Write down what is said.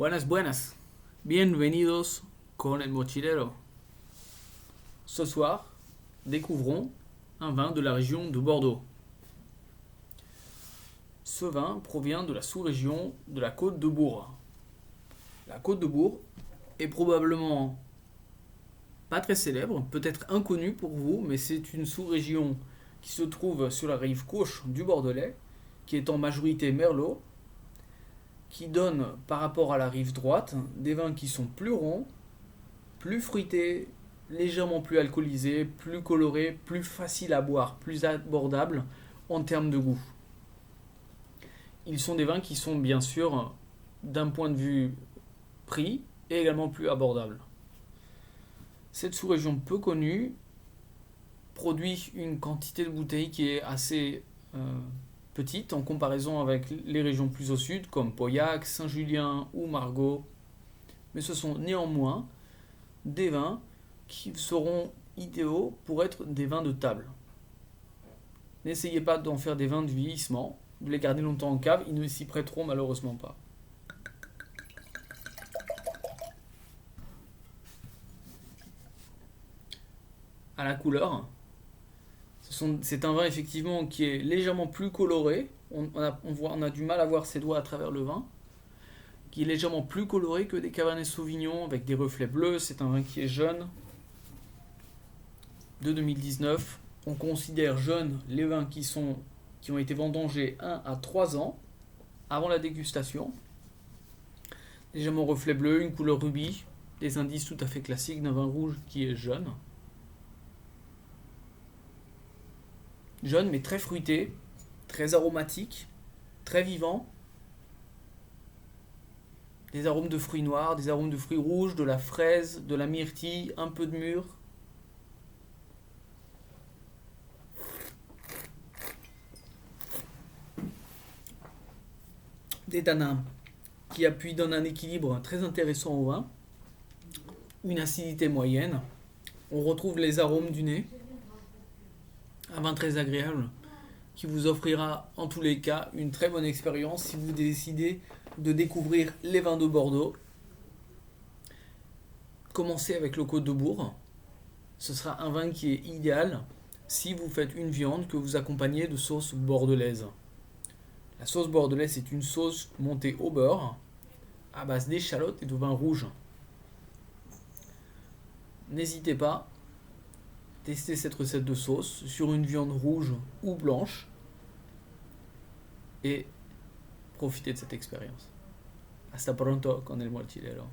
Buenas, buenas. Bienvenidos con el mochilero. Ce soir, découvrons un vin de la région de Bordeaux. Ce vin provient de la sous-région de la Côte de Bourg. La Côte de Bourg est probablement pas très célèbre, peut-être inconnue pour vous, mais c'est une sous-région qui se trouve sur la rive gauche du Bordelais, qui est en majorité merlot, qui donne par rapport à la rive droite des vins qui sont plus ronds, plus fruités, légèrement plus alcoolisés, plus colorés, plus faciles à boire, plus abordables en termes de goût. Ils sont des vins qui sont bien sûr d'un point de vue prix et également plus abordables. Cette sous-région peu connue produit une quantité de bouteilles qui est assez petite en comparaison avec les régions plus au sud comme Pauillac, Saint-Julien ou Margaux. Mais ce sont néanmoins des vins qui seront idéaux pour être des vins de table. N'essayez pas d'en faire des vins de vieillissement, de les garder longtemps en cave, ils ne s'y prêteront malheureusement pas. À la couleur, c'est un vin effectivement qui est légèrement plus coloré. On a du mal à voir ses doigts à travers le vin. Qui est légèrement plus coloré que des Cabernet Sauvignon avec des reflets bleus. C'est un vin qui est jeune, de 2019. On considère jeunes les vins qui ont été vendangés 1 à 3 ans avant la dégustation. Légèrement reflet bleu, une couleur rubis, des indices tout à fait classiques d'un vin rouge qui est jeune. Jeune mais très fruité, très aromatique, très vivant. Des arômes de fruits noirs, des arômes de fruits rouges, de la fraise, de la myrtille, un peu de mûre. Des tanins qui donnent un équilibre très intéressant au vin. Une acidité moyenne. On retrouve les arômes du nez. Un vin très agréable qui vous offrira en tous les cas une très bonne expérience si vous décidez de découvrir les vins de Bordeaux. Commencez avec le Côte de Bourg. Ce sera un vin qui est idéal si vous faites une viande que vous accompagnez de sauce bordelaise. La sauce bordelaise est une sauce montée au beurre à base d'échalotes et de vin rouge. N'hésitez pas, testez cette recette de sauce sur une viande rouge ou blanche et profitez de cette expérience. Hasta pronto con el mochilero.